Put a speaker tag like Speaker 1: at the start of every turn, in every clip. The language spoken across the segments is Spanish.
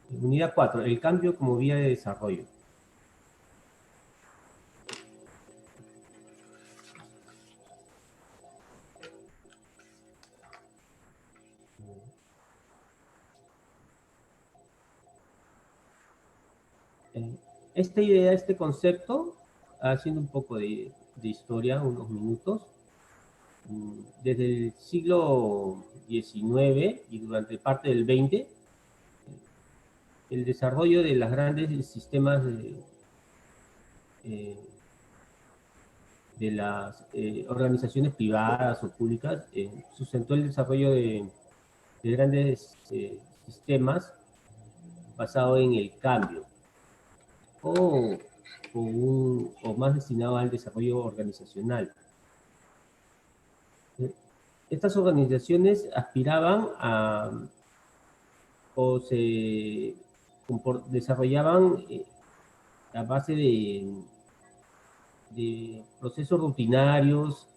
Speaker 1: Unidad 4, el cambio como vía de desarrollo. Esta idea, este concepto, haciendo un poco de historia, unos minutos, desde el siglo XIX y durante parte del XX, el desarrollo de los grandes sistemas de las organizaciones privadas o públicas sustentó el desarrollo de grandes sistemas basado en el cambio o, o más destinado al desarrollo organizacional. Estas organizaciones aspiraban a o se desarrollaban a base de procesos rutinarios,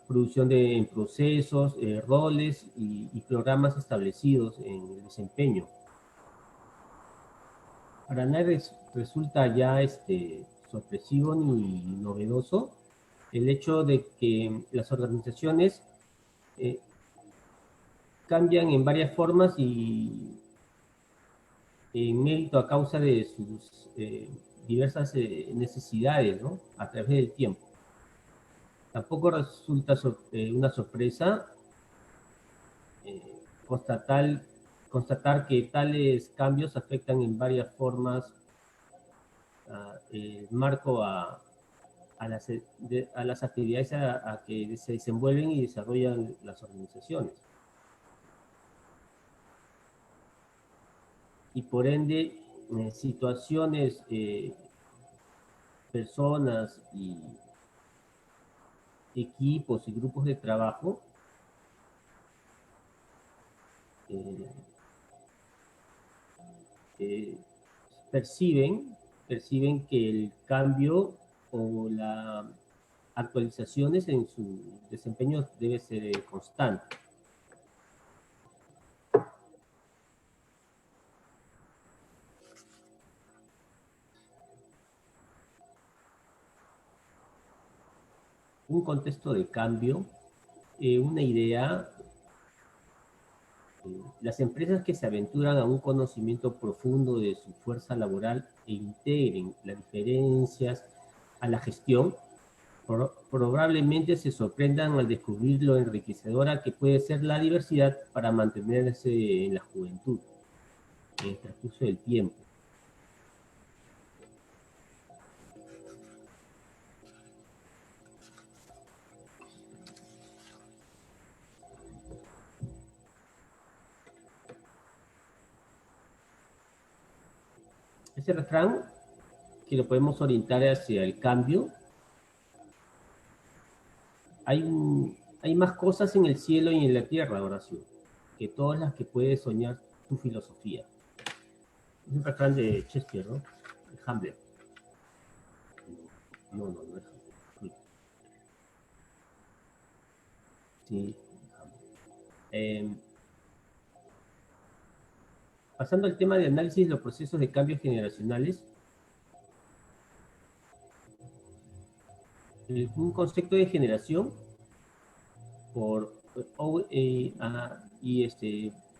Speaker 1: producción de procesos, roles y programas establecidos en el desempeño. Para nadie resulta ya sorpresivo ni novedoso el hecho de que las organizaciones cambian en varias formas y en mérito a causa de sus diversas necesidades, ¿no? A través del tiempo. Tampoco resulta una sorpresa constatar que tales cambios afectan en varias formas el marco a las actividades a que se desenvuelven y desarrollan las organizaciones. Y por ende, situaciones, personas y equipos y grupos de trabajo perciben que el cambio o las actualizaciones en su desempeño debe ser constante. Un contexto de cambio, una idea, las empresas que se aventuran a un conocimiento profundo de su fuerza laboral e integren las diferencias a la gestión, probablemente se sorprendan al descubrir lo enriquecedora que puede ser la diversidad para mantenerse en la juventud, en el transcurso del tiempo. Ese refrán, que lo podemos orientar hacia el cambio, hay más cosas en el cielo y en la tierra, Horacio, que todas las que puede soñar tu filosofía. Es un refrán de Shakespeare, ¿no? De Hamlet. No es Hamlet. Sí, pasando al tema de análisis de los procesos de cambios generacionales, un concepto de generación por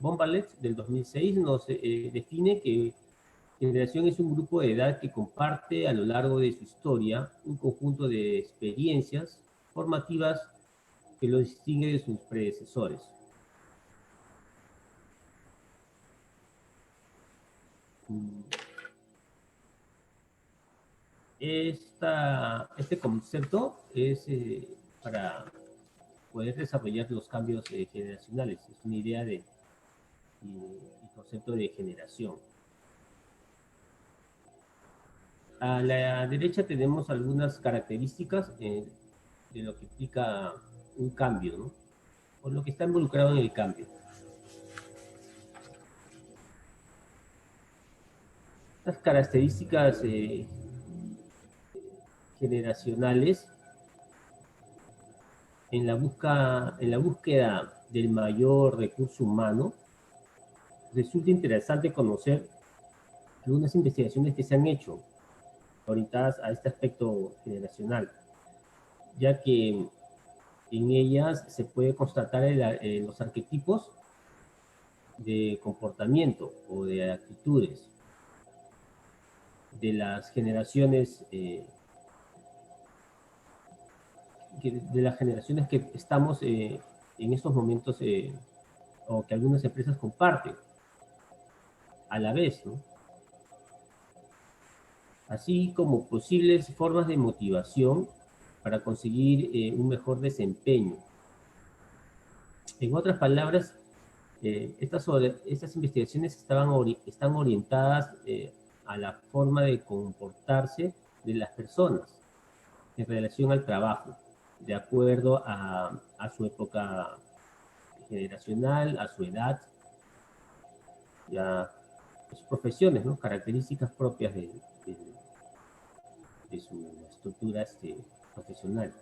Speaker 1: Bombalet del 2006 nos define que generación es un grupo de edad que comparte a lo largo de su historia un conjunto de experiencias formativas que lo distingue de sus predecesores. Este concepto es para poder desarrollar los cambios generacionales. Es una idea de concepto de generación. A la derecha tenemos algunas características de lo que implica un cambio, ¿no? O lo que está involucrado en el cambio. Estas características generacionales en la búsqueda del mayor recurso humano resulta interesante conocer algunas investigaciones que se han hecho orientadas a este aspecto generacional, ya que en ellas se puede constatar los arquetipos de comportamiento o de actitudes de las generaciones que estamos en estos momentos o que algunas empresas comparten a la vez, ¿no? Así como posibles formas de motivación para conseguir un mejor desempeño. En otras palabras, estas investigaciones están orientadas a la forma de comportarse de las personas en relación al trabajo, de acuerdo a su época generacional, a su edad, y a sus profesiones, ¿no? Características propias de su estructura profesional.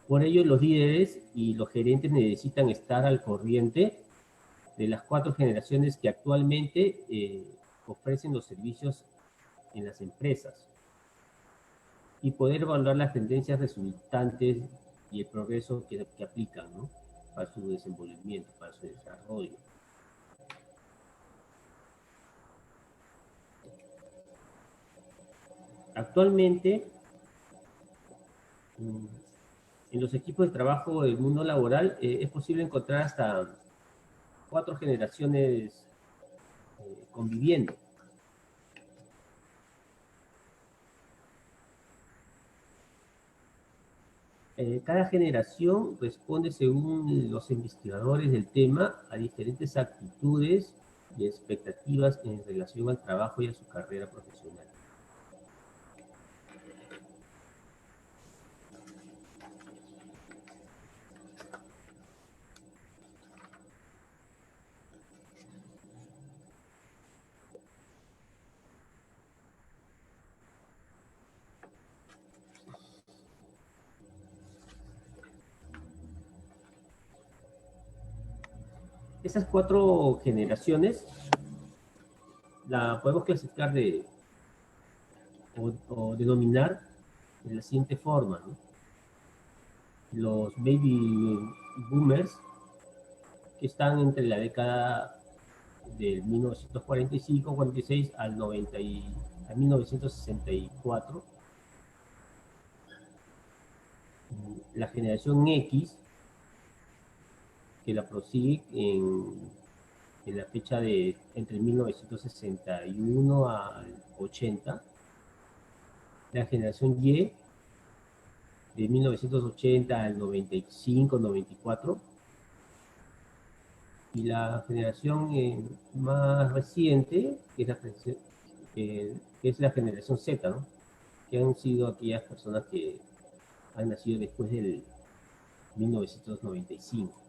Speaker 1: Por ello, los líderes y los gerentes necesitan estar al corriente de las 4 generaciones que actualmente ofrecen los servicios en las empresas y poder evaluar las tendencias resultantes y el progreso que aplican, ¿no? Para su desenvolvimiento, para su desarrollo. Actualmente, en los equipos de trabajo del mundo laboral es posible encontrar hasta 4 generaciones conviviendo. Cada generación responde, según los investigadores del tema, a diferentes actitudes y expectativas en relación al trabajo y a su carrera profesional. Esas 4 generaciones la podemos clasificar o denominar de la siguiente forma, ¿no? Los baby boomers, que están entre la década del 1945-46 al 1964. La generación X, que la prosigue en la fecha de entre 1961 al 80. La generación Y, de 1980 al 95-94. Y la generación más reciente, que es la generación Z, ¿no? Que han sido aquellas personas que han nacido después del 1995.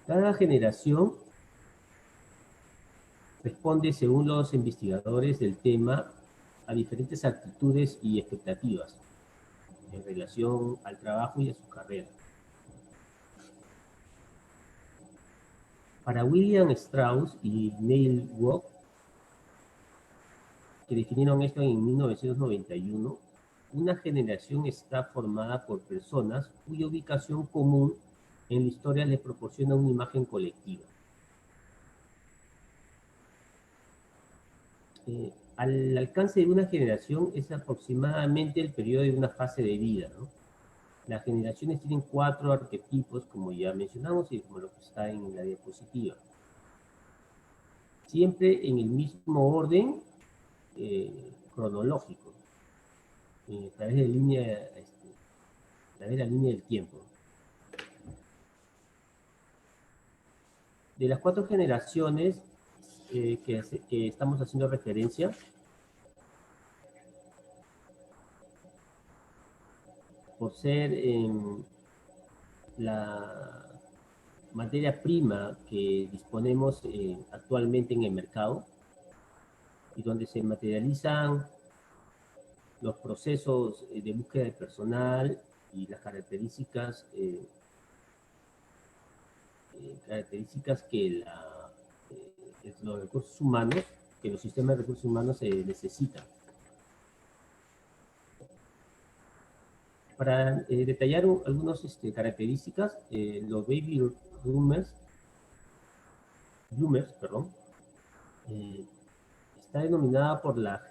Speaker 1: Cada generación responde, según los investigadores del tema, a diferentes actitudes y expectativas en relación al trabajo y a su carrera. Para William Strauss y Neil Wood, que definieron esto en 1991, una generación está formada por personas cuya ubicación común en la historia le proporciona una imagen colectiva. Al alcance de una generación es aproximadamente el periodo de una fase de vida, ¿no? Las generaciones tienen 4 arquetipos, como ya mencionamos, y como lo que está en la diapositiva. Siempre en el mismo orden cronológico, a través de la línea del tiempo. De las 4 generaciones que estamos haciendo referencia, por ser la materia prima que disponemos actualmente en el mercado y donde se materializan los procesos de búsqueda de personal y las características características que los recursos humanos, que los sistemas de recursos humanos necesitan. Para detallar algunas características, los baby bloomers, perdón, está denominada por la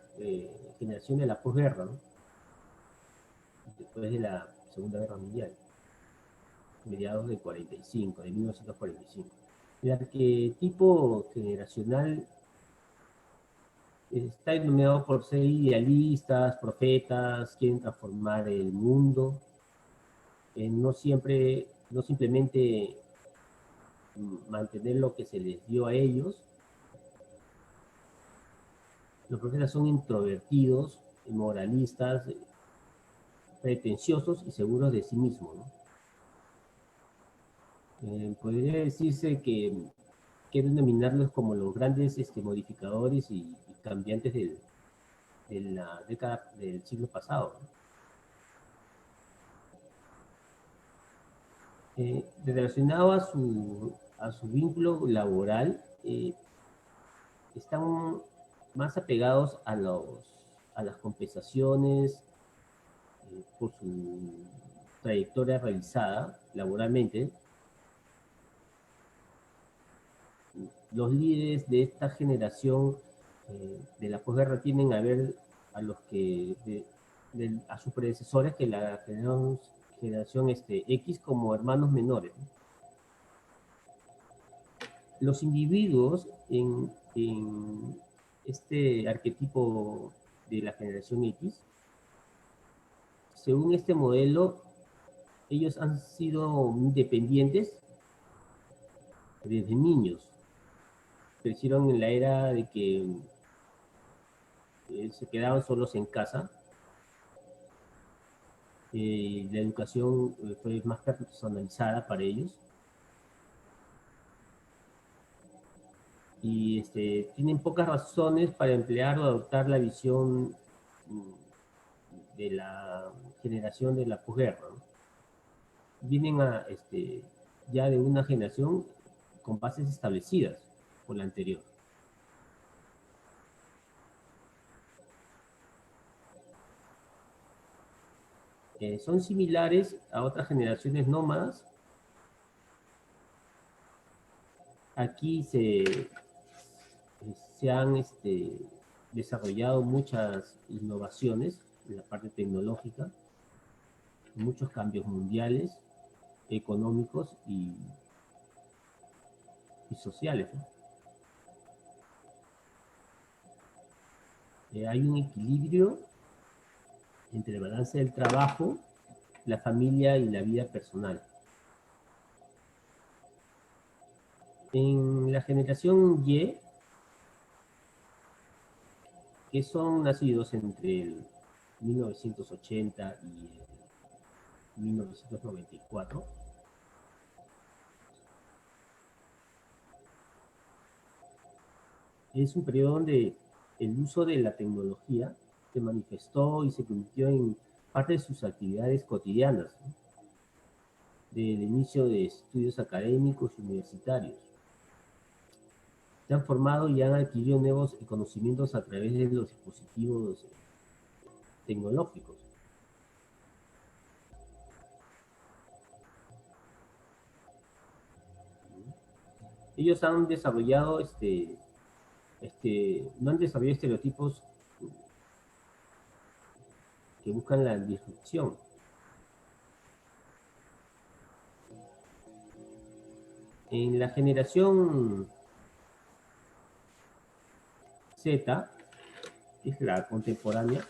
Speaker 1: generación de la posguerra, ¿no? Después de la Segunda Guerra Mundial, mediados de 45, de 1945. El arquetipo generacional está denominado por ser idealistas, profetas, quieren transformar el mundo, no simplemente mantener lo que se les dio a ellos. Los profetas son introvertidos, moralistas, pretenciosos y seguros de sí mismos, ¿no? Podría decirse que denominarlos como los grandes modificadores y cambiantes de la década del siglo pasado, ¿no? Relacionado a su vínculo laboral, están más apegados a las compensaciones por su trayectoria realizada laboralmente. Los líderes de esta generación de la posguerra tienden a ver a sus predecesores, que la generación X, como hermanos menores, ¿no? Los individuos en este arquetipo de la generación X, según este modelo, ellos han sido independientes desde niños. Crecieron en la era de que se quedaban solos en casa. La educación fue más personalizada para ellos. Y tienen pocas razones para emplear o adoptar la visión de la generación de la posguerra, ¿no? Vienen ya de una generación con bases establecidas por la anterior. Son similares a otras generaciones nómadas. Aquí se han desarrollado muchas innovaciones en la parte tecnológica, muchos cambios mundiales, económicos y sociales, ¿no? Hay un equilibrio entre el balance del trabajo, la familia y la vida personal. En la generación Y, que son nacidos entre el 1980 y el 1994, es un periodo donde el uso de la tecnología se manifestó y se convirtió en parte de sus actividades cotidianas, ¿no? Del inicio de estudios académicos y universitarios. Se han formado y han adquirido nuevos conocimientos a través de los dispositivos tecnológicos. Ellos han desarrollado no han desarrollado estereotipos que buscan la disrupción. En la generación Z, que es la contemporánea,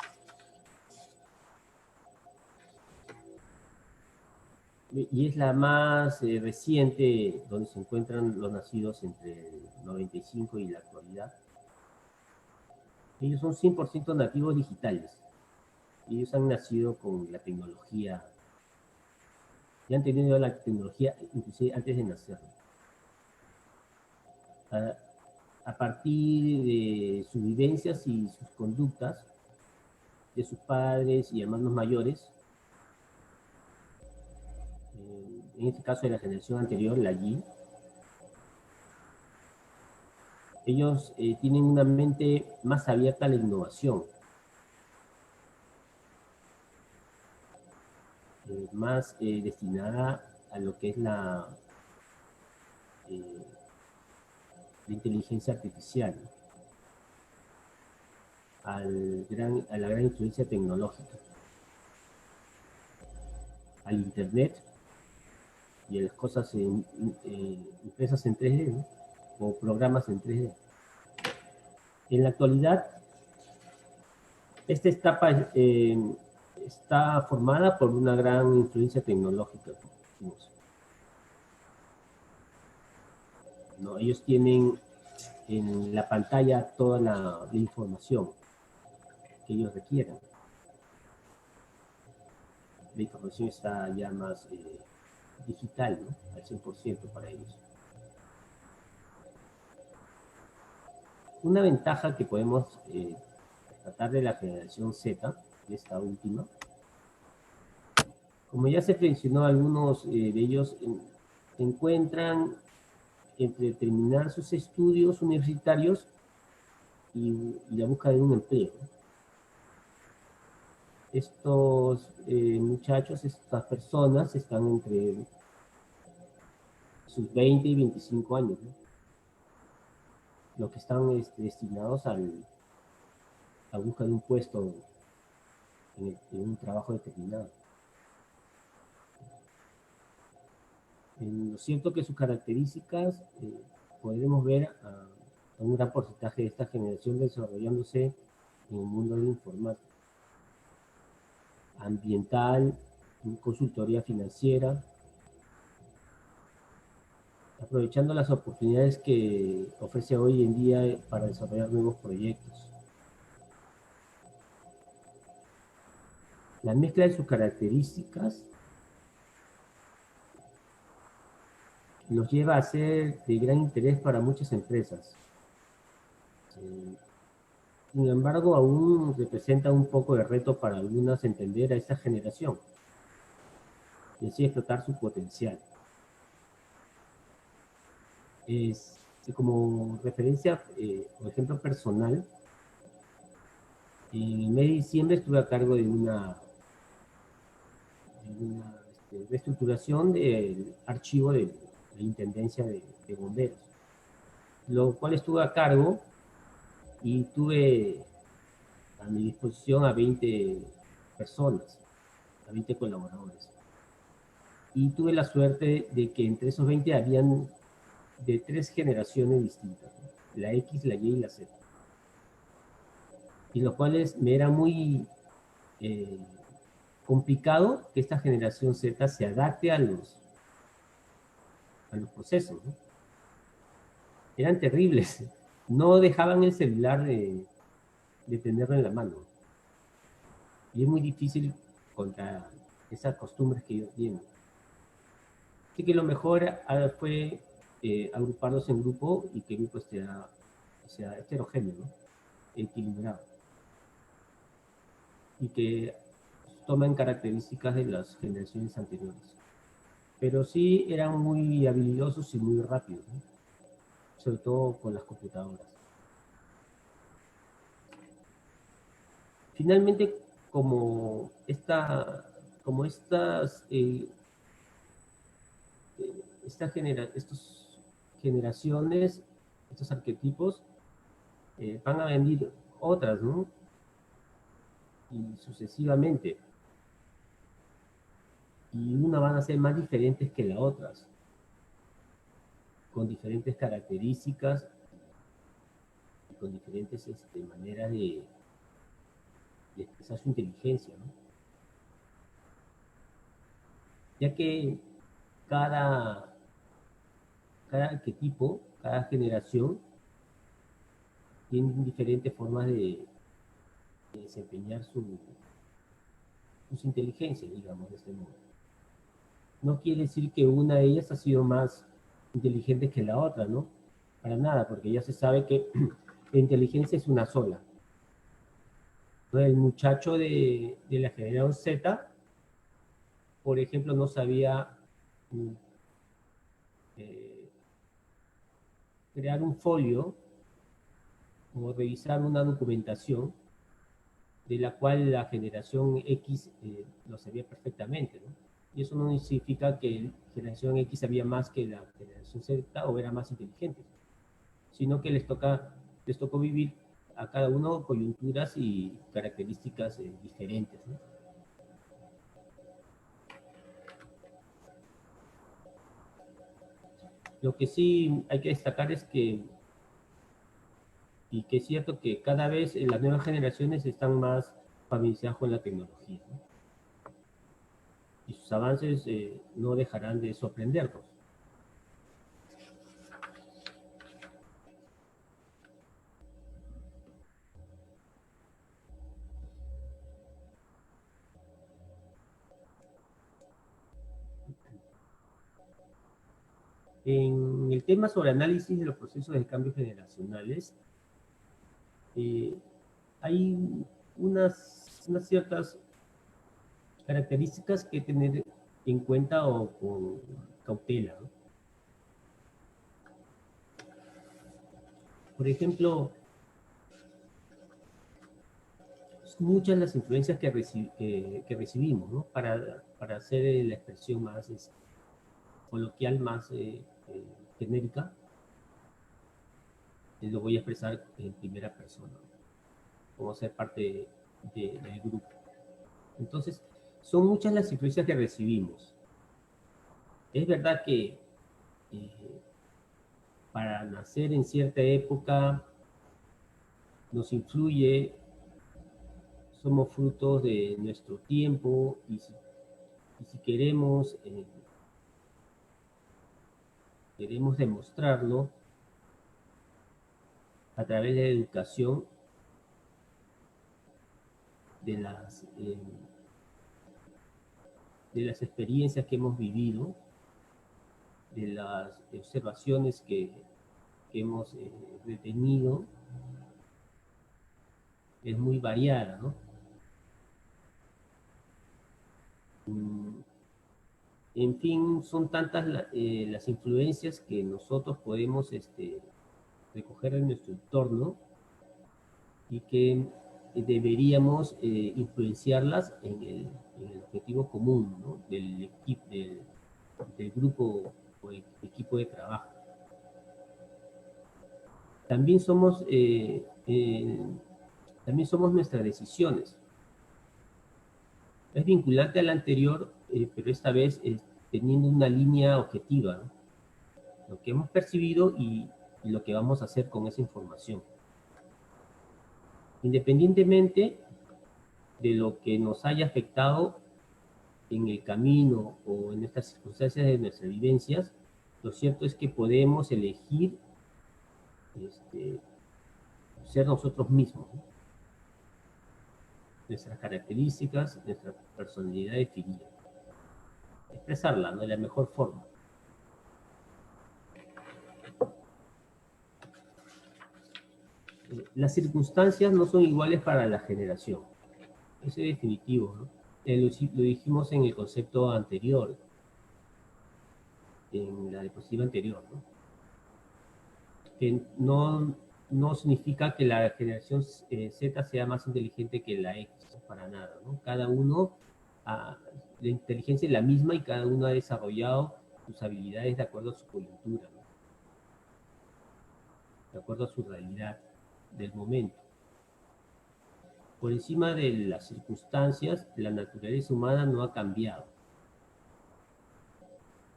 Speaker 1: y es la más reciente, donde se encuentran los nacidos entre el 95 y la actualidad. Ellos son 100% nativos digitales. Ellos han nacido con la tecnología, y han tenido la tecnología inclusive antes de nacer. A partir de sus vivencias y sus conductas, de sus padres y hermanos mayores, en este caso de la generación anterior, la Y, Ellos tienen una mente más abierta a la innovación, más destinada a lo que es eh, la inteligencia artificial, a la gran influencia tecnológica, al Internet y a las cosas impresas en 3D, ¿no? O programas en 3D. En la actualidad, esta etapa está formada por una gran influencia tecnológica. ¿No? Ellos tienen en la pantalla toda la información que ellos requieran. La información está ya más digital, ¿no? Al 100% para ellos. Una ventaja que podemos tratar de la generación Z, de esta última, como ya se mencionó, algunos de ellos se encuentran entre terminar sus estudios universitarios y la búsqueda de un empleo. Estos muchachos, estas personas están entre sus 20 y 25 años, ¿no? Los que están destinados a buscar un puesto en un trabajo determinado. Lo cierto que sus características podremos ver a un gran porcentaje de esta generación desarrollándose en el mundo de la informática, ambiental, consultoría financiera, aprovechando las oportunidades que ofrece hoy en día para desarrollar nuevos proyectos. La mezcla de sus características los lleva a ser de gran interés para muchas empresas. Sin embargo, aún representa un poco de reto para algunas entender a esta generación y así explotar su potencial. Como referencia, por ejemplo, personal, en el mes de diciembre estuve a cargo de una reestructuración del archivo de la Intendencia de Bomberos, lo cual estuve a cargo y tuve a mi disposición a 20 personas, a 20 colaboradores. Y tuve la suerte de que entre esos 20 habían de 3 generaciones distintas, ¿no? La X, la Y y la Z. Y lo cual me era muy complicado que esta generación Z se adapte a los procesos, ¿no? Eran terribles. No dejaban el celular de tenerlo en la mano. Y es muy difícil contra esas costumbres que ellos tienen. Así que lo mejor fue agruparlos en grupo y que el grupo sea heterogéneo, ¿no? Equilibrado. Y que tomen características de las generaciones anteriores. Pero sí eran muy habilidosos y muy rápidos, ¿no? Sobre todo con las computadoras. Finalmente, como estas generaciones, estos arquetipos, van a venir otras, ¿no? Y sucesivamente. Y una van a ser más diferentes que las otras, con diferentes características y con diferentes maneras de expresar su inteligencia, ¿no? Ya que cada, cada arquetipo, cada generación, tiene diferentes formas de desempeñar sus inteligencias, digamos, de este modo. No quiere decir que una de ellas ha sido más inteligente que la otra, ¿no? Para nada, porque ya se sabe que la inteligencia es una sola. ¿No? El muchacho de la generación Z, por ejemplo, no sabía eh, crear un folio o revisar una documentación de la cual la generación X lo sabía perfectamente, ¿no? Y eso no significa que la generación X sabía más que la generación Z o era más inteligente, sino que les tocó vivir a cada uno coyunturas y características diferentes, ¿no? Lo que sí hay que destacar es que, y que es cierto que cada vez las nuevas generaciones están más familiarizadas con la tecnología, ¿no? Y sus avances no dejarán de sorprendernos. En el tema sobre análisis de los procesos de cambio generacionales, eh, hay unas ciertas características que tener en cuenta o con cautela, ¿no? Por ejemplo, son muchas las influencias que recibimos, ¿no? Para hacer la expresión más coloquial, más genérica, lo voy a expresar en primera persona, como ser parte del grupo. Entonces, son muchas las influencias que recibimos. Es verdad que eh, para nacer en cierta época nos influye, somos frutos de nuestro tiempo y si queremos demostrarlo a través de la educación, de de las experiencias que hemos vivido, de las observaciones que hemos detenido, es muy variada, ¿no? Mm, En fin, son tantas las influencias que nosotros podemos recoger en nuestro entorno y que deberíamos influenciarlas en el objetivo común, ¿no? Del grupo o equipo de trabajo. También también somos nuestras decisiones. Es vinculante a la anterior, pero esta vez teniendo una línea objetiva, ¿no? Lo que hemos percibido y lo que vamos a hacer con esa información. Independientemente de lo que nos haya afectado en el camino o en estas circunstancias de nuestras vivencias, lo cierto es que podemos elegir este, ser nosotros mismos, ¿no? Nuestras características, nuestra personalidad definida, expresarla, ¿no? De la mejor forma. Las circunstancias no son iguales para la generación, eso es definitivo, ¿no? Lo dijimos en el concepto anterior, en la diapositiva anterior, ¿no? Que no significa que la generación Z sea más inteligente que la X, para nada, ¿no? Cada uno, la inteligencia es la misma y cada uno ha desarrollado sus habilidades de acuerdo a su coyuntura, ¿no? De acuerdo a su realidad del momento. Por encima de las circunstancias, la naturaleza humana no ha cambiado.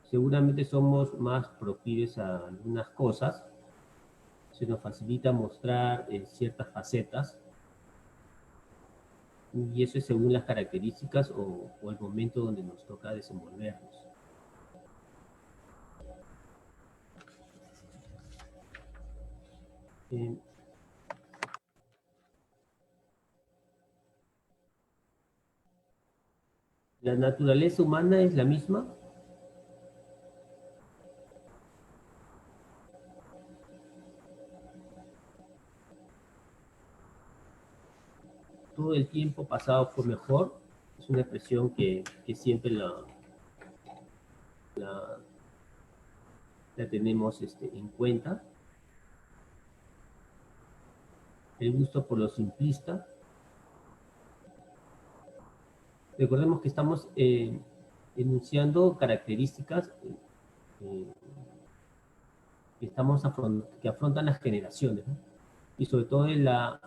Speaker 1: Seguramente somos más proclives a algunas cosas, se nos facilita mostrar ciertas facetas, y eso es según las características o el momento donde nos toca desenvolvernos. Eh, la naturaleza humana es la misma, todo el tiempo pasado fue mejor, es una expresión que siempre la, la tenemos en cuenta. el gusto por lo simplista. Recordemos que estamos enunciando características eh, que afrontan las generaciones, ¿no? Y sobre todo en la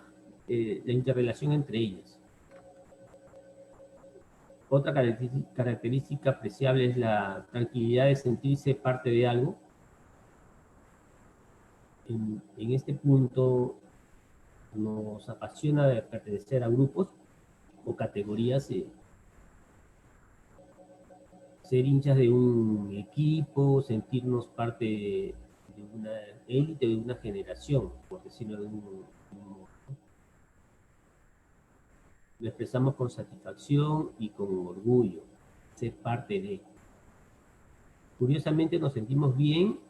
Speaker 1: interrelación entre ellas. Otra característica apreciable es la tranquilidad de sentirse parte de algo. En este punto nos apasiona de pertenecer a grupos o categorías, ser hinchas de un equipo, sentirnos parte de una élite, de una generación, por decirlo de un modo. Lo expresamos con satisfacción y con orgullo, ser parte de. Curiosamente nos sentimos bien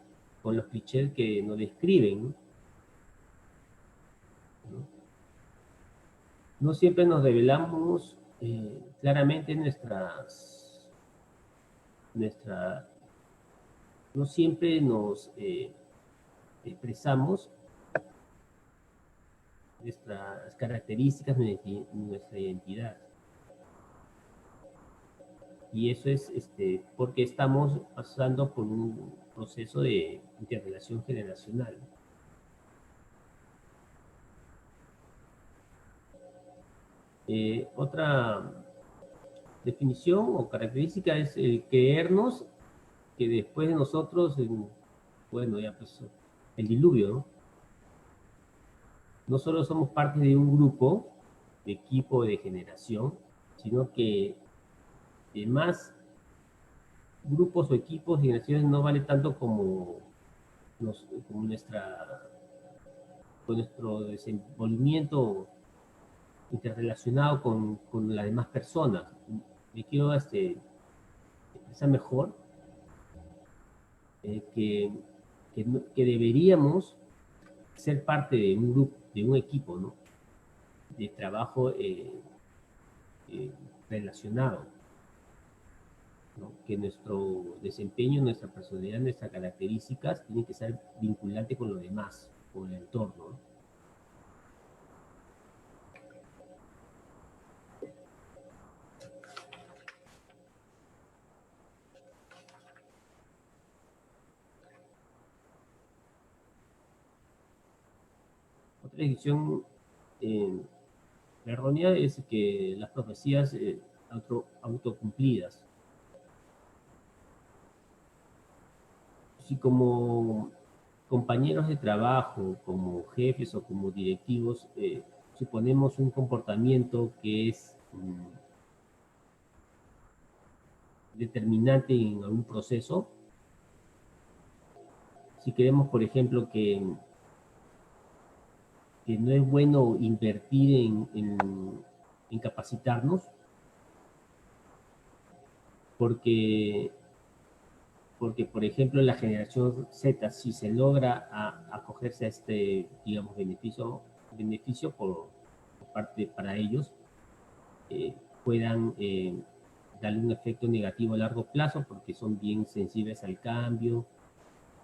Speaker 1: con los clichés que nos describen, ¿no? No siempre nos revelamos claramente nuestra, no siempre nos expresamos nuestras características, nuestra identidad. Y eso es porque estamos pasando por un proceso de interrelación generacional. Otra definición o característica es el creernos que después de nosotros, bueno, ya pues el diluvio, ¿no? No solo somos parte de un grupo, de equipo, de generación, sino que más grupos o equipos, generaciones no vale tanto como nuestro desenvolvimiento interrelacionado con las demás personas. Me quiero expresar mejor que deberíamos ser parte de un grupo, de un equipo, ¿no? De trabajo eh, relacionado, ¿no? Que nuestro desempeño, nuestra personalidad, nuestras características tienen que ser vinculantes con los demás, con el entorno, ¿no? Otra decisión errónea es que las profecías autocumplidas. Si como compañeros de trabajo, como jefes o como directivos, suponemos un comportamiento que es determinante en algún proceso, si queremos, por ejemplo, que no es bueno invertir en capacitarnos, porque, porque, por ejemplo, la generación Z, si se logra acogerse a digamos, beneficio por parte para ellos, puedan darle un efecto negativo a largo plazo porque son bien sensibles al cambio,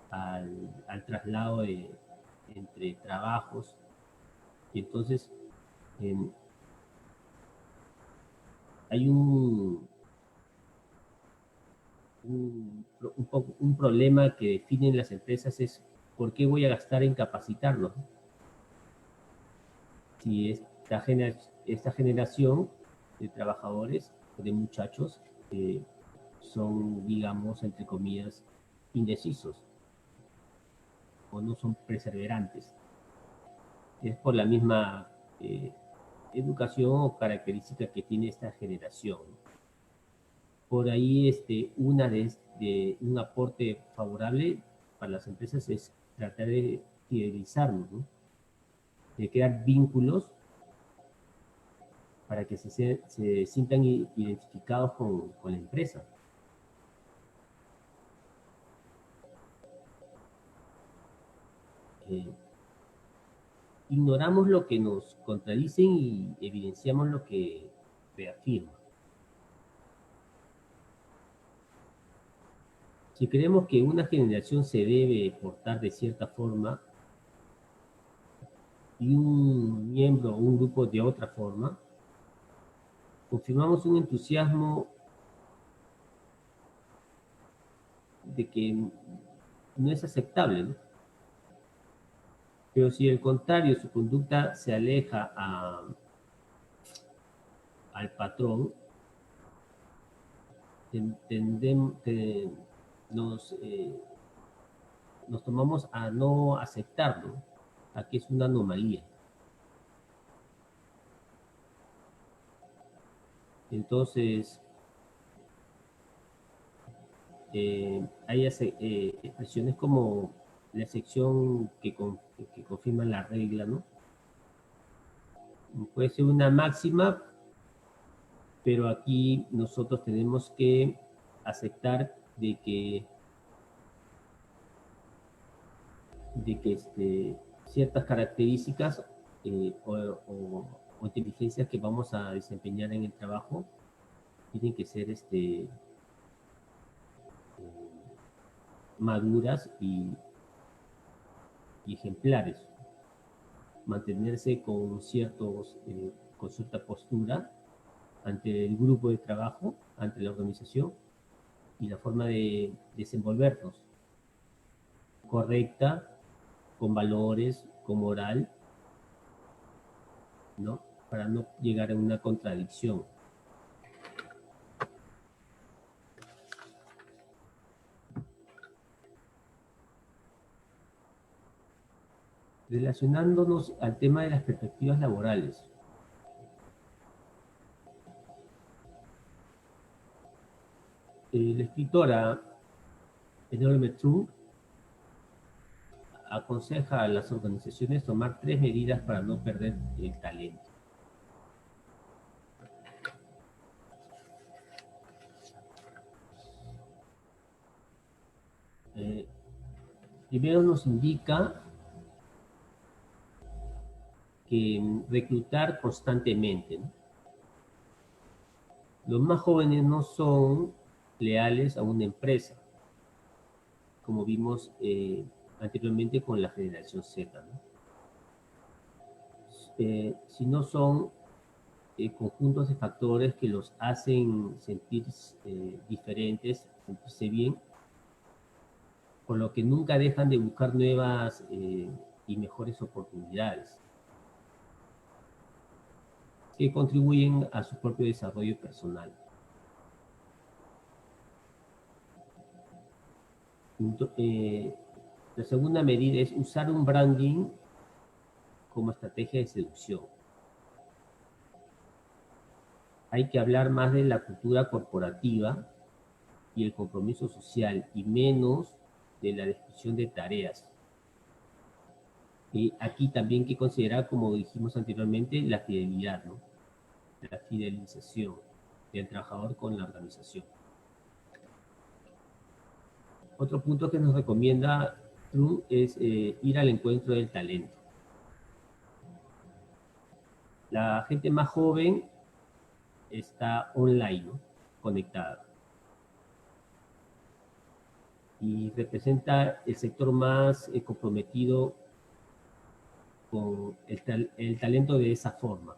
Speaker 1: al traslado entre trabajos. Y entonces eh, hay un problema que definen las empresas es ¿por qué voy a gastar en capacitarlos? Si esta generación de trabajadores, de muchachos, son, digamos, entre comillas, indecisos o no son perseverantes. Es por la misma educación o característica que tiene esta generación. Por ahí de un aporte favorable para las empresas es tratar de fidelizarnos, ¿no? De crear vínculos para que se sientan identificados con la empresa. Eh, Ignoramos lo que nos contradicen y evidenciamos lo que reafirma. Si creemos que una generación se debe portar de cierta forma, y un miembro o un grupo de otra forma, confirmamos un entusiasmo de que no es aceptable, ¿no? Pero si al contrario su conducta se aleja al patrón, tendemos, nos, nos tomamos a no aceptarlo, a que es una anomalía. Entonces, hay expresiones como la excepción que confirma la regla, ¿no? Puede ser una máxima, pero aquí nosotros tenemos que aceptar de que ciertas características o inteligencias que vamos a desempeñar en el trabajo tienen que ser maduras y ejemplares. Mantenerse con cierta postura ante el grupo de trabajo, ante la organización y la forma de desenvolvernos correcta, con valores, con moral, ¿no? Para no llegar a una contradicción. Relacionándonos al tema de las perspectivas laborales. La escritora Enorme True aconseja a las organizaciones tomar 3 medidas para no perder el talento. Primero nos indica que reclutar constantemente, ¿no? Los más jóvenes no son leales a una empresa, como vimos anteriormente con la generación Z, ¿no? Sino son conjuntos de factores que los hacen sentir diferentes, sentirse bien, por lo que nunca dejan de buscar nuevas y mejores oportunidades que contribuyen a su propio desarrollo personal. La segunda medida es usar un branding como estrategia de seducción. Hay que hablar más de la cultura corporativa y el compromiso social y menos de la descripción de tareas. Aquí también hay que considerar, como dijimos anteriormente, la fidelidad, ¿no? La fidelización del trabajador con la organización. Otro punto que nos recomienda True es ir al encuentro del talento. La gente más joven está online, ¿no? Conectada. Y representa el sector más comprometido con el talento de esa forma.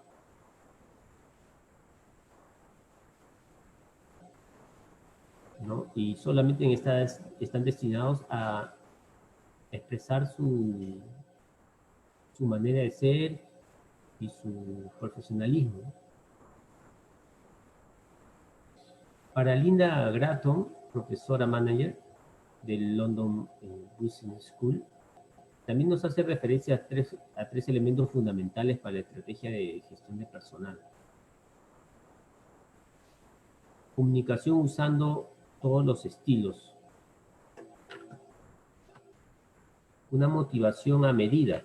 Speaker 1: ¿No? Y solamente están destinados a expresar su manera de ser y su profesionalismo. Para Linda Gratton, profesora manager del London Business School, también nos hace referencia a tres elementos fundamentales para la estrategia de gestión de personal. Comunicación usando todos los estilos. Una motivación a medida.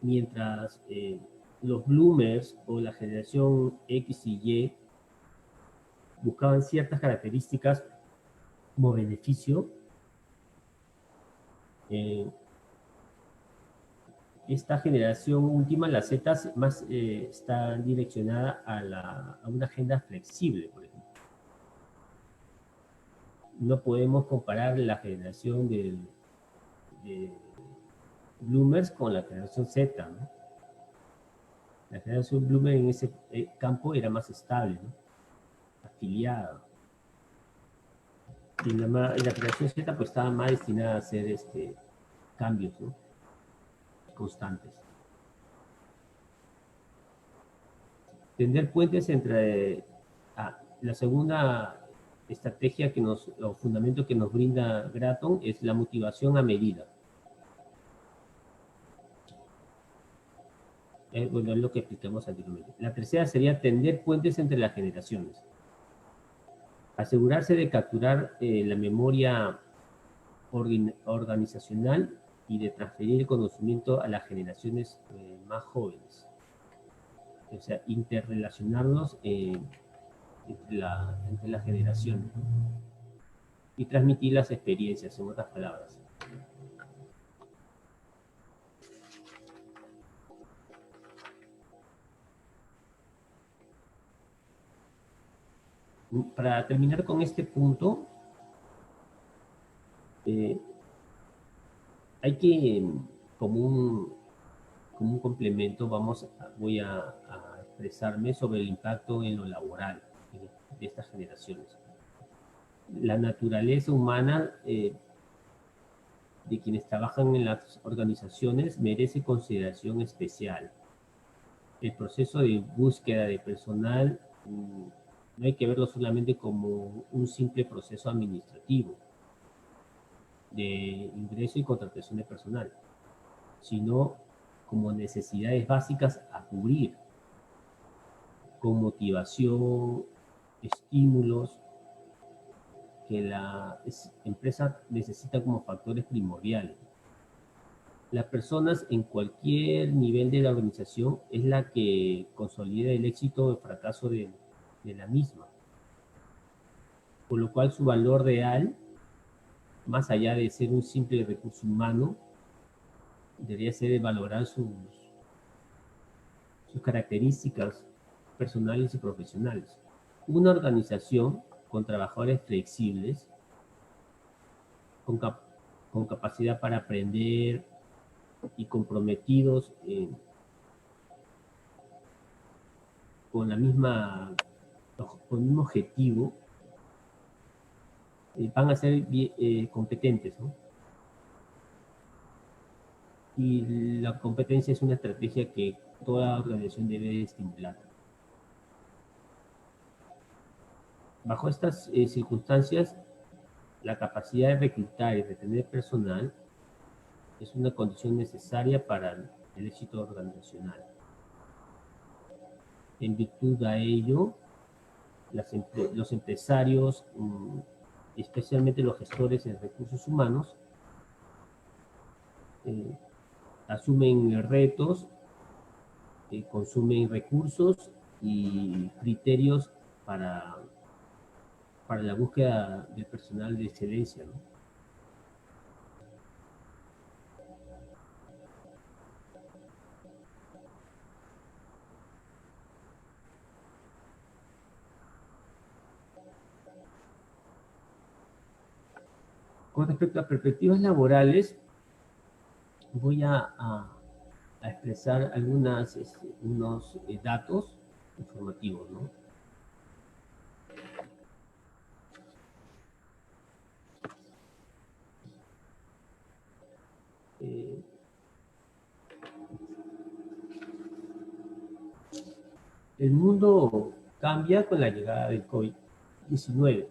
Speaker 1: Mientras los bloomers o la generación X y Y buscaban ciertas características como beneficio, esta generación última, la Z, más está direccionada a una agenda flexible, por ejemplo. No podemos comparar la generación Bloomers con la generación Z, ¿no? La generación Bloomer en ese campo era más estable, ¿no? Afiliada. Y la generación Z pues estaba más destinada a hacer cambios, ¿no? Constantes. Tender puentes entre la segunda estrategia o fundamento que nos brinda Gratton es la motivación a medida. Bueno, es lo que explicamos anteriormente. La tercera sería tender puentes entre las generaciones. Asegurarse de capturar la memoria organizacional y de transferir el conocimiento a las generaciones más jóvenes. O sea, interrelacionarnos entre las generaciones, ¿no? Y transmitir las experiencias, en otras palabras. Para terminar con este punto, hay que, como un complemento, voy a expresarme sobre el impacto en lo laboral de estas generaciones. La naturaleza humana de quienes trabajan en las organizaciones merece consideración especial. El proceso de búsqueda de personal no hay que verlo solamente como un simple proceso administrativo de ingreso y contratación de personal, sino como necesidades básicas a cubrir, con motivación, estímulos que la empresa necesita como factores primordiales. Las personas en cualquier nivel de la organización es la que consolida el éxito o el fracaso de la misma. Por lo cual su valor real, más allá de ser un simple recurso humano, debería ser valorar sus características personales y profesionales. Una organización con trabajadores flexibles, con capacidad para aprender y comprometidos con el mismo objetivo, van a ser competentes, ¿no? Y la competencia es una estrategia que toda organización debe estimular. Bajo estas circunstancias, la capacidad de reclutar y retener personal es una condición necesaria para el éxito organizacional. En virtud a ello, los empresarios, especialmente los gestores en recursos humanos, asumen retos, consumen recursos y criterios para la búsqueda del personal de excelencia, ¿no? Con respecto a perspectivas laborales, voy a expresar unos datos informativos, ¿no? El mundo cambia con la llegada del COVID-19.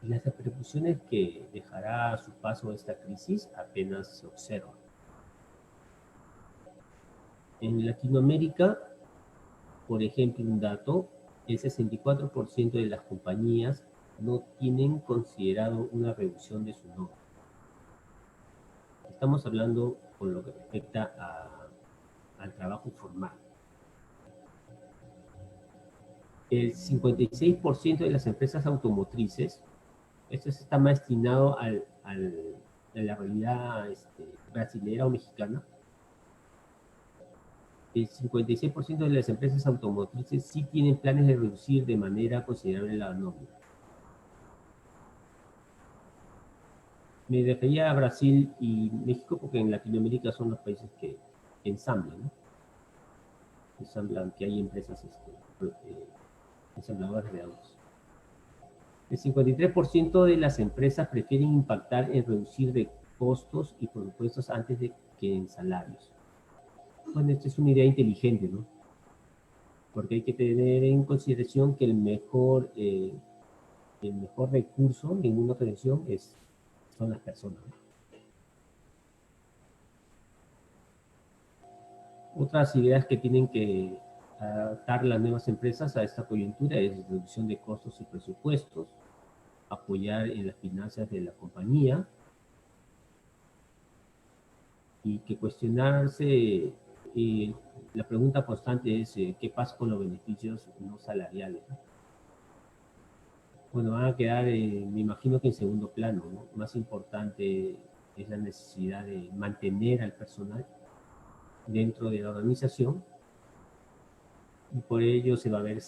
Speaker 1: Las repercusiones que dejará a su paso esta crisis apenas se observan. En Latinoamérica, por ejemplo, un dato, el 64% de las compañías no tienen considerado una reducción de su nómina. Estamos hablando con lo que respecta al trabajo formal. El 56% de las empresas automotrices, esto está más destinado a la realidad brasilera o mexicana, el 56% de las empresas automotrices sí tienen planes de reducir de manera considerable la nómina. Me refería a Brasil y México porque en Latinoamérica son los países que ensamblan, ¿no? Ensamblan, que hay empresas ensambladoras de autos. El 53% de las empresas prefieren impactar en reducir de costos y presupuestos antes de que en salarios. Bueno, esta es una idea inteligente, ¿no? Porque hay que tener en consideración que el mejor recurso en una organización son las personas, ¿no? Otras ideas que tienen que adaptar las nuevas empresas a esta coyuntura es reducción de costos y presupuestos, apoyar en las finanzas de la compañía y que cuestionarse, la pregunta constante es ¿qué pasa con los beneficios no salariales, ¿no? Bueno, van a quedar, me imagino que en segundo plano, ¿no? Más importante es la necesidad de mantener al personal dentro de la organización y por ello se va a ver,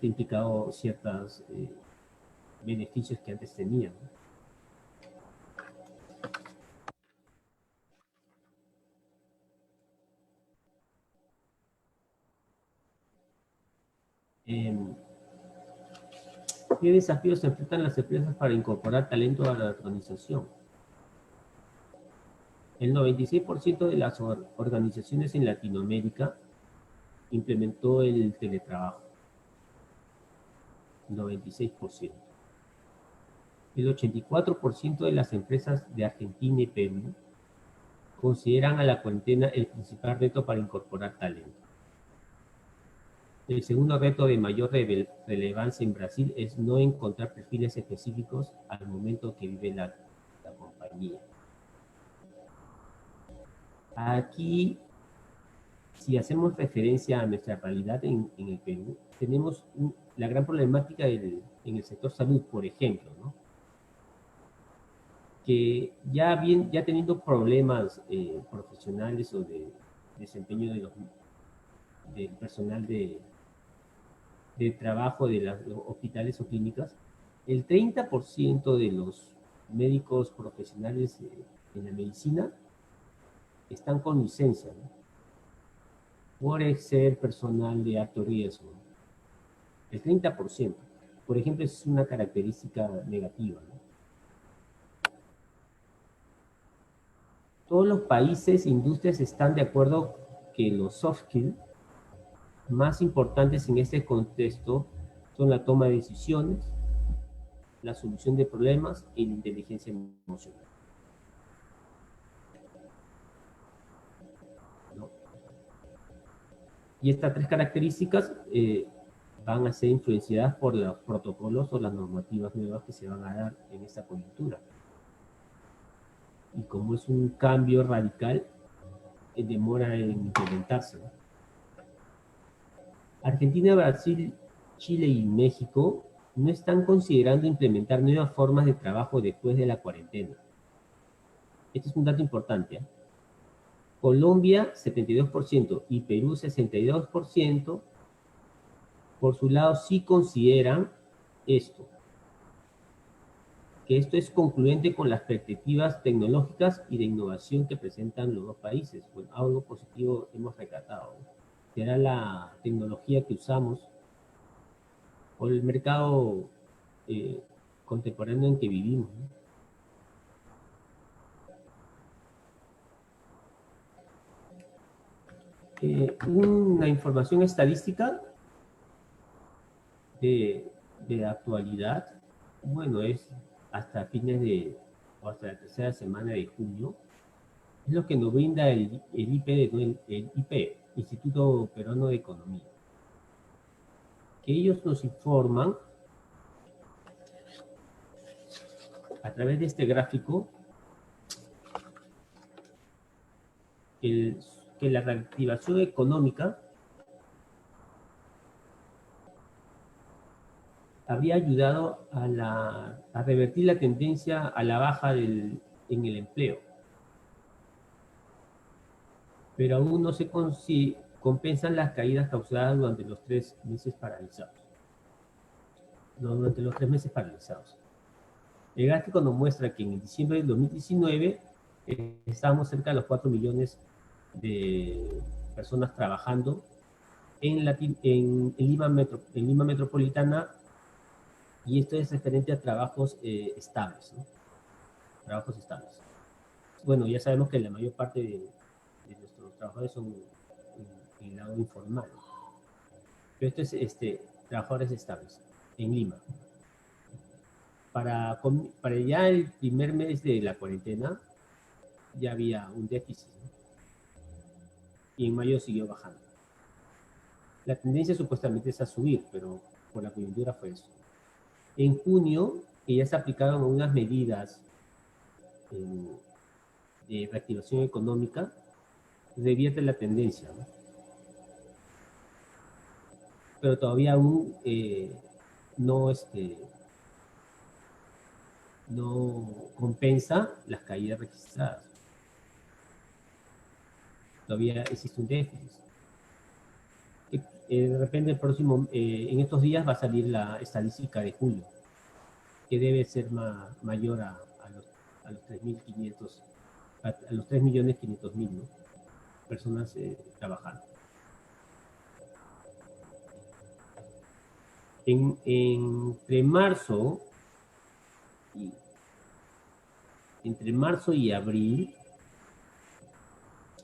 Speaker 1: implicado ciertos beneficios que antes tenían, ¿no? ¿Qué desafíos se enfrentan las empresas para incorporar talento a la organización? El 96% de las organizaciones en Latinoamérica implementó el teletrabajo. 96%. El 84% de las empresas de Argentina y Perú consideran a la cuarentena el principal reto para incorporar talento. El segundo reto de mayor relevancia en Brasil es no encontrar perfiles específicos al momento que vive la compañía. Aquí, si hacemos referencia a nuestra realidad en el Perú, tenemos la gran problemática en el sector salud, por ejemplo, ¿no? Que ya teniendo problemas profesionales o de desempeño del personal de trabajo de los hospitales o clínicas, el 30% de los médicos profesionales en la medicina están con licencia, ¿no? Por ser personal de alto riesgo. El 30%. Por ejemplo, es una característica negativa, ¿no? Todos los países e industrias están de acuerdo que los soft skills más importantes en este contexto son la toma de decisiones, la solución de problemas y la inteligencia emocional, ¿no? Y estas tres características van a ser influenciadas por los protocolos o las normativas nuevas que se van a dar en esta coyuntura. Y como es un cambio radical, demora en implementarse, ¿no? Argentina, Brasil, Chile y México no están considerando implementar nuevas formas de trabajo después de la cuarentena. Este es un dato importante, ¿eh? Colombia, 72%, y Perú, 62%, por su lado sí consideran esto, que esto es concluyente con las perspectivas tecnológicas y de innovación que presentan los dos países. Bueno, algo positivo hemos rescatado, ¿no? Será la tecnología que usamos o el mercado contemporáneo en que vivimos, ¿no? Una información estadística de actualidad, bueno, es hasta o hasta la tercera semana de junio, es lo que nos brinda el IPE, ¿no? el IPE, Instituto Peruano de Economía, que ellos nos informan a través de este gráfico que la reactivación económica habría ayudado a revertir la tendencia a la baja en el empleo. Pero aún no se compensan las caídas causadas durante los 3 meses paralizados. No, durante los 3 meses paralizados. El gráfico nos muestra que en diciembre del 2019 estábamos cerca de los 4 millones de personas trabajando en Lima Metropolitana, y esto es referente a trabajos estables, ¿no? Trabajos estables. Bueno, ya sabemos que la mayor parte de nuestros trabajadores son en el lado informal, pero esto es trabajadores estables en Lima. Para ya el primer mes de la cuarentena ya había un déficit, ¿no? Y en mayo siguió bajando. La tendencia supuestamente es a subir, pero por la coyuntura fue eso. En junio, que ya se aplicaron unas medidas de reactivación económica, revierte la tendencia, ¿no? Pero todavía aún no, no compensa las caídas registradas. Todavía existe un déficit. De repente en estos días va a salir la estadística de julio, que debe ser mayor a los 3.500, a los 3.500.000, ¿no? Personas trabajando. Entre marzo y abril,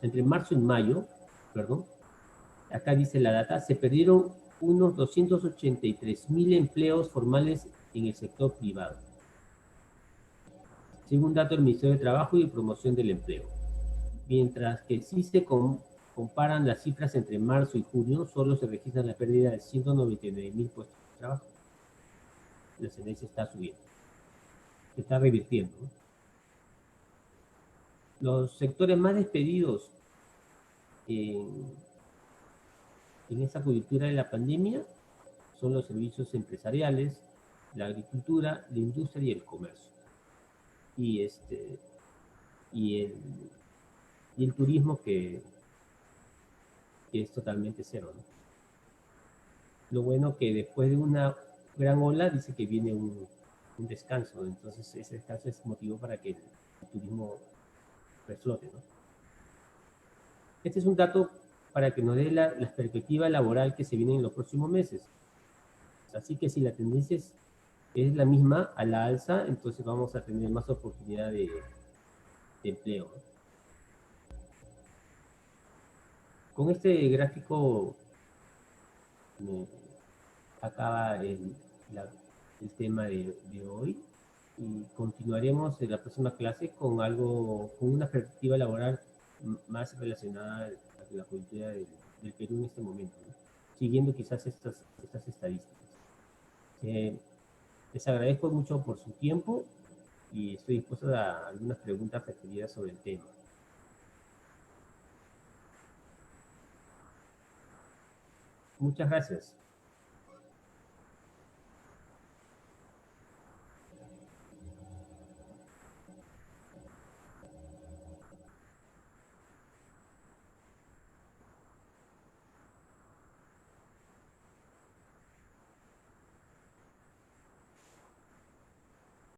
Speaker 1: entre marzo y mayo, perdón, acá dice la data, se perdieron unos 283.000 empleos formales en el sector privado, según datos del Ministerio de Trabajo y Promoción del Empleo. Mientras que si se comparan las cifras entre marzo y junio, solo se registra la pérdida de 199.000 puestos de trabajo. La tendencia está subiendo, se está revirtiendo, ¿no? Los sectores más despedidos en esta coyuntura de la pandemia son los servicios empresariales, la agricultura, la industria y el comercio. Y, y el turismo que es totalmente cero, ¿no? Lo bueno que después de una gran ola dice que viene un descanso, entonces ese descanso es motivo para que el turismo reflote, ¿no? Este es un dato para que nos dé la perspectiva laboral que se viene en los próximos meses. Así que si la tendencia es la misma a la alza, entonces vamos a tener más oportunidad de empleo, ¿no? Con este gráfico acaba el tema de hoy, y continuaremos en la próxima clase con una perspectiva laboral más relacionada a la coyuntura del Perú en este momento, ¿no? Siguiendo quizás estas estadísticas. Les agradezco mucho por su tiempo y estoy dispuesto a algunas preguntas referidas sobre el tema. Muchas gracias.